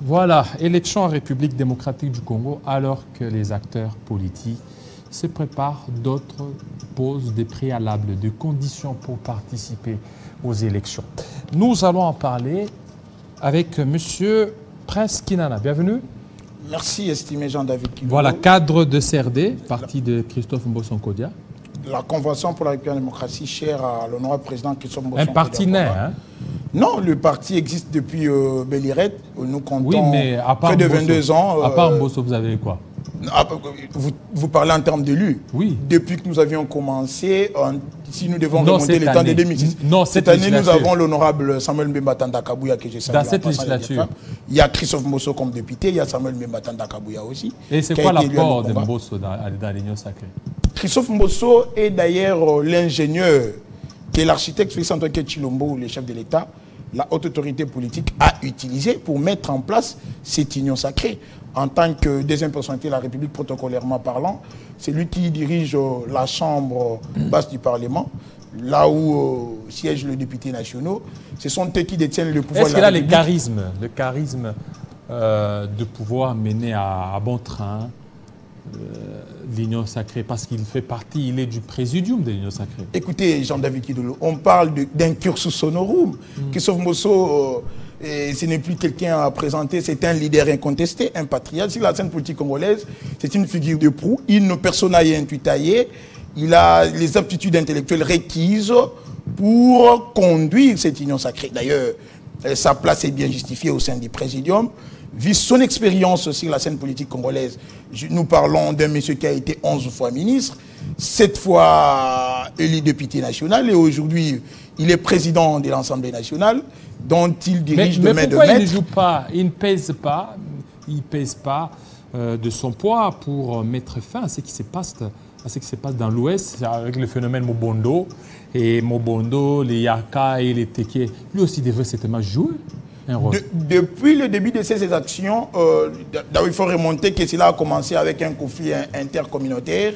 Voilà, élection en République démocratique du Congo, alors que les acteurs politiques se préparent, d'autres posent des préalables, des conditions pour participer aux élections. Nous allons en parler avec M. Prince Kinana. Bienvenue. Merci, estimé Jean-David Kilolo. Voilà, cadre de CRD, parti de Christophe Mbosso-Nkodia. La Convention pour la République et la démocratie, chère à l'honorable président Christophe Mbosso-Nkodia. Un parti né, hein? Non, le parti existe depuis Bélirette. Nous comptons oui, mais à part près de Mbosso, 22 ans. À part Mbosso, vous avez quoi? Vous parlez en termes d'élus. Oui. Depuis que nous avions commencé, si nous devons remonter le temps de 2006. Non, cette année, nous avons l'honorable Samuel Mbemba Tanda Kabouya que j'ai salué. Dans cette législature. Il y a Christophe Mbosso comme député, il y a Samuel Mbemba Tanda Kabouya aussi. Et c'est quoi l'apport de Mbosso dans l'Union sacrée? Christophe Mbosso est d'ailleurs l'ingénieur que l'architecte Félix-Antoine Tshilombo, le chef de l'État, la haute autorité politique, a utilisé pour mettre en place cette union sacrée. En tant que deuxième personnalité de la République, protocolairement parlant, c'est lui qui dirige la chambre basse du Parlement, là où siègent les députés nationaux. Ce sont eux qui détiennent le pouvoir. Est-ce qu'il a le charisme de pouvoir mener à bon train l'Union sacrée, parce qu'il fait partie, il est du présidium de l'Union sacrée? Écoutez, Jean-David Kilolo, on parle d'un cursus honorum. Christophe Mbosso, ce n'est plus quelqu'un à présenter, c'est un leader incontesté, un patriote. Sur la scène politique congolaise, c'est une figure de proue. Une persona intuitaille. Il a les aptitudes intellectuelles requises pour conduire cette union sacrée. D'ailleurs, sa place est bien justifiée au sein du présidium. Vu son expérience sur la scène politique congolaise, nous parlons d'un monsieur qui a été 11 fois ministre, 7 fois élu député national, et aujourd'hui, il est président de l'Assemblée nationale, dont il dirige de main de maître. Mais pourquoi il ne joue pas, il ne pèse pas de son poids pour mettre fin à ce qui se passe dans l'Ouest, avec le phénomène Mobondo, et Mobondo, les Yaka et les Teke, lui aussi devrait certainement jouer un rôle. Depuis le début de ces actions, il faut remonter que cela a commencé avec un conflit intercommunautaire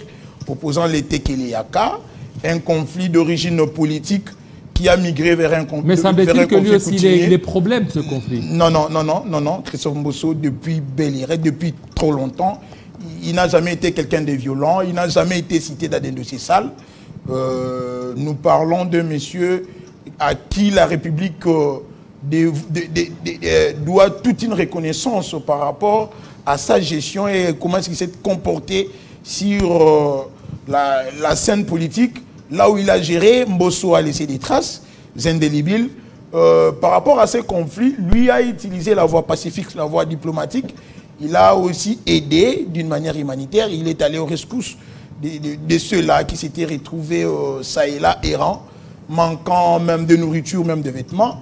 opposant les Teke et les Yaka, un conflit d'origine politique qui a migré vers un conflit. Mais semble-t-il que lui aussi, il a des problèmes, ce conflit? Non. Christophe Mbosso, depuis Bélirette, depuis trop longtemps, il n'a jamais été quelqu'un de violent, il n'a jamais été cité dans des dossiers sales. Nous parlons de monsieur à qui la République doit toute une reconnaissance par rapport à sa gestion et comment est-ce qu'il s'est comporté sur la scène politique. Là où il a géré, Mbosso a laissé des traces indélébiles. Par rapport à ces conflits, lui a utilisé la voie pacifique, la voie diplomatique. Il a aussi aidé d'une manière humanitaire. Il est allé aux rescousse de ceux-là qui s'étaient retrouvés ça et là, errants, manquant même de nourriture, même de vêtements.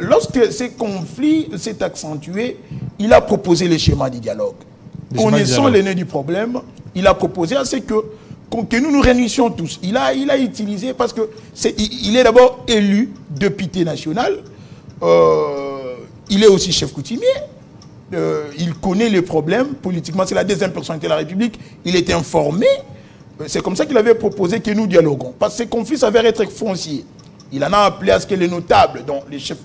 Lorsque ces conflits s'est accentué, il a proposé les schémas du dialogue. Connaissant les nœuds du problème, il a proposé à ce que nous nous réunissions tous. Il a utilisé, parce que il est d'abord élu député national, il est aussi chef coutumier, il connaît les problèmes politiquement, c'est la deuxième personnalité de la République, il est informé. C'est comme ça qu'il avait proposé que nous dialoguons. Parce que ces conflits s'avèrent être fonciers. Il en a appelé à ce que les notables, dont les chefs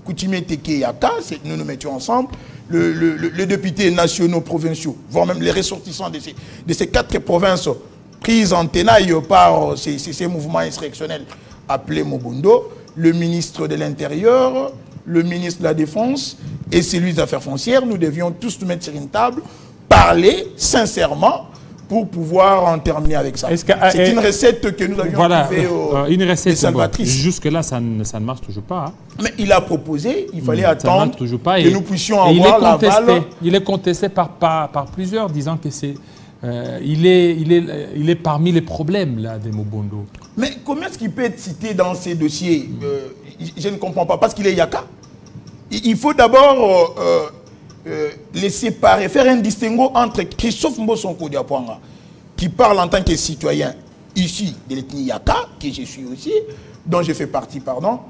coutumiers Teke et Yaka, nous nous mettions ensemble, les députés nationaux, provinciaux, voire même les ressortissants de ces 4 provinces prises en tenaille par ces mouvements insurrectionnels appelés Mobondo, le ministre de l'Intérieur, le ministre de la Défense et celui des Affaires foncières. Nous devions tous nous mettre sur une table, parler sincèrement, pour pouvoir en terminer avec ça. C'est une recette que nous avions trouvée une recette salvatrice. Jusque-là, ça ne marche toujours pas. Hein. Mais il a proposé, il fallait attendre que nous puissions avoir l'aval. Il est contesté par plusieurs, disant que c'est il est parmi les problèmes là, des Mobondo. Mais comment est-ce qu'il peut être cité dans ces dossiers? Je ne comprends pas. Parce qu'il est Yaka. Il faut d'abord les séparer, faire un distinguo entre Christophe Mbosso-Nkodia, qui parle en tant que citoyen ici de l'ethnie Yaka, que je suis aussi, dont je fais partie, pardon,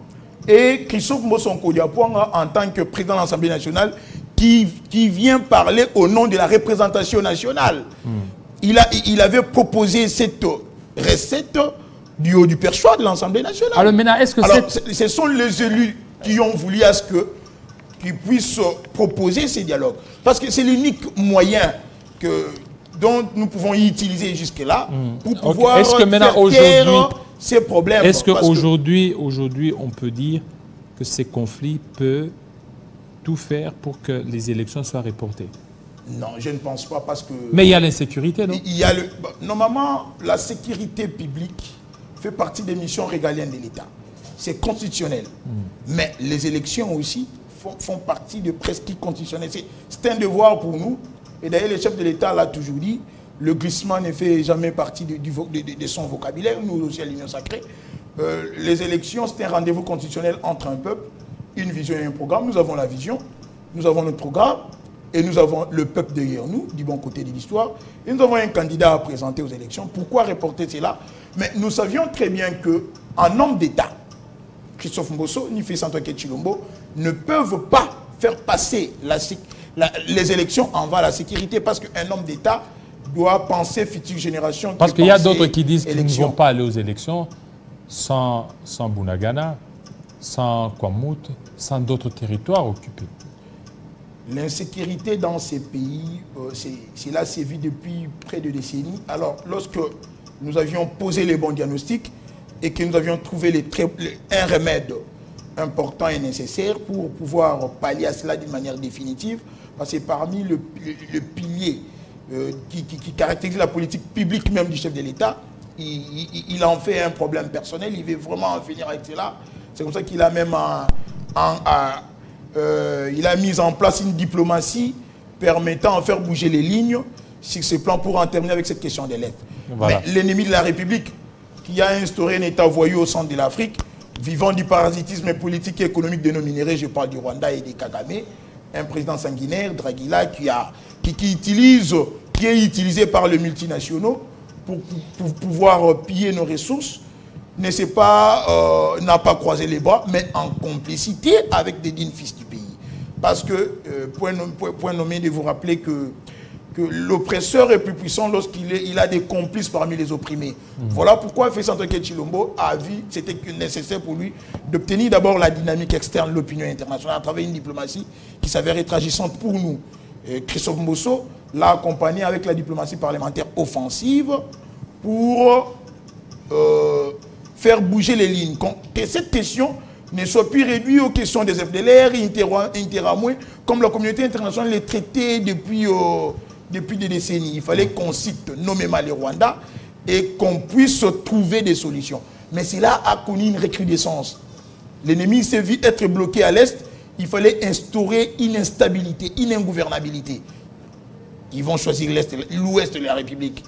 et Christophe Mbosso-Nkodia en tant que président de l'Assemblée nationale, qui vient parler au nom de la représentation nationale. Il avait proposé cette recette du haut du perchoir de l'Assemblée nationale. Alors maintenant, est-ce que ce sont les élus qui ont voulu à ce que qui puisse proposer ces dialogues. Parce que c'est l'unique moyen dont nous pouvons y utiliser jusque-là pour pouvoir faire taire ces problèmes. Est-ce qu'aujourd'hui, on peut dire que ces conflits peuvent tout faire pour que les élections soient reportées? Non, je ne pense pas parce que... Mais il y a l'insécurité, non? Normalement, la sécurité publique fait partie des missions régaliennes de l'État. C'est constitutionnel. Mais les élections aussi font partie de prescrits constitutionnels. C'est un devoir pour nous. Et d'ailleurs, le chef de l'État l'a toujours dit, le glissement ne fait jamais partie de son vocabulaire. Nous aussi à l'Union sacrée. Les élections, c'est un rendez-vous constitutionnel entre un peuple, une vision et un programme. Nous avons la vision, nous avons notre programme. Et nous avons le peuple derrière nous, du bon côté de l'histoire. Et nous avons un candidat à présenter aux élections. Pourquoi reporter cela? Mais nous savions très bien qu'un homme d'État, Christophe Mbosso, ni Félix Antoine Tshilombo, ne peuvent pas faire passer les élections en va la sécurité parce qu'un homme d'État doit penser future génération. Parce qu'il y a d'autres qui disent qu'ils ne vont pas aller aux élections sans Bunagana, sans Kwamouth, sans d'autres territoires occupés. L'insécurité dans ces pays, cela sévit depuis près de décennies. Alors, lorsque nous avions posé les bons diagnostics et que nous avions trouvé un remède important et nécessaire pour pouvoir pallier à cela d'une manière définitive, parce que parmi le pilier qui caractérise la politique publique même du chef de l'État, il en fait un problème personnel, il veut vraiment en finir avec cela. C'est comme ça qu'il a même il a mis en place une diplomatie permettant de faire bouger les lignes sur ce plan pour en terminer avec cette question des lettres. Voilà. Mais l'ennemi de la République, qui a instauré un État voyou au centre de l'Afrique, vivant du parasitisme politique et économique de nos minéraux, je parle du Rwanda et des Kagame, un président sanguinaire, Draghila, qui est utilisé par les multinationaux pour pouvoir piller nos ressources, n'a pas croisé les bras, mais en complicité avec des dignes fils du pays. Parce que, point nommé de vous rappeler que l'oppresseur est plus puissant lorsqu'il a des complices parmi les opprimés. Voilà pourquoi Félix Antoine Tshilombo a vu que c'était nécessaire pour lui d'obtenir d'abord la dynamique externe de l'opinion internationale à travers une diplomatie qui s'avère être agissante pour nous. Et Christophe Mbosso l'a accompagné avec la diplomatie parlementaire offensive pour faire bouger les lignes. Que cette question ne soit plus réduite aux questions des FDLR, Interamwe, comme la communauté internationale les traitait depuis des décennies. Il fallait qu'on cite nommément les Rwandais et qu'on puisse trouver des solutions. Mais cela a connu une recrudescence. L'ennemi s'est vu être bloqué à l'Est. Il fallait instaurer une instabilité, une ingouvernabilité. Ils vont choisir l'Ouest de la République.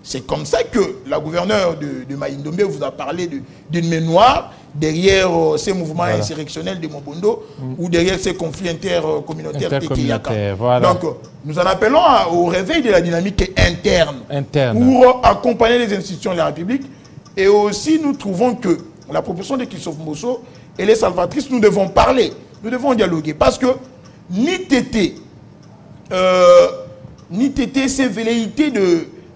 C'est comme ça que la gouverneure de Maïndombe vous a parlé d'une main noire derrière ces mouvements insurrectionnels de Mobondo ou derrière ces conflits intercommunautaires. Voilà. Donc, nous en appelons au réveil de la dynamique interne pour accompagner les institutions de la République. Et aussi, nous trouvons que la proposition de Christophe Mbosso, elle est salvatrice. Nous devons parler, nous devons dialoguer. Parce que ni Tété, ces velléités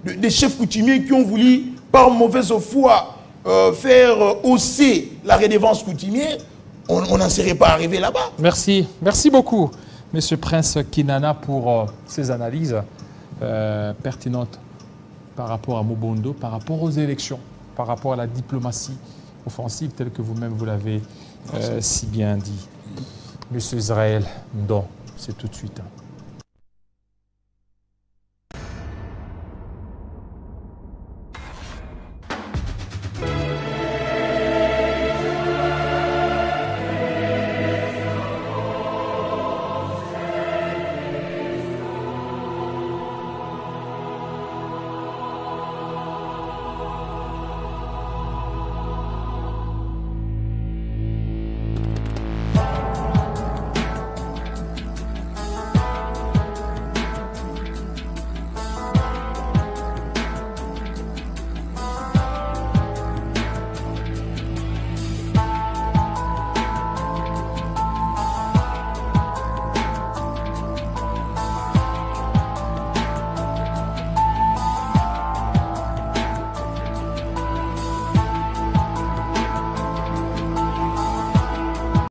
des chefs coutumiers qui ont voulu, par mauvaise foi, faire hausser la redevance coutumière, on n'en serait pas arrivé là-bas. Merci. Merci beaucoup, M. Prince Kinana, pour ces analyses pertinentes par rapport à Mobondo, par rapport aux élections, par rapport à la diplomatie offensive, telle que vous-même vous l'avez si bien dit. M. Israël Ndon, c'est tout de suite.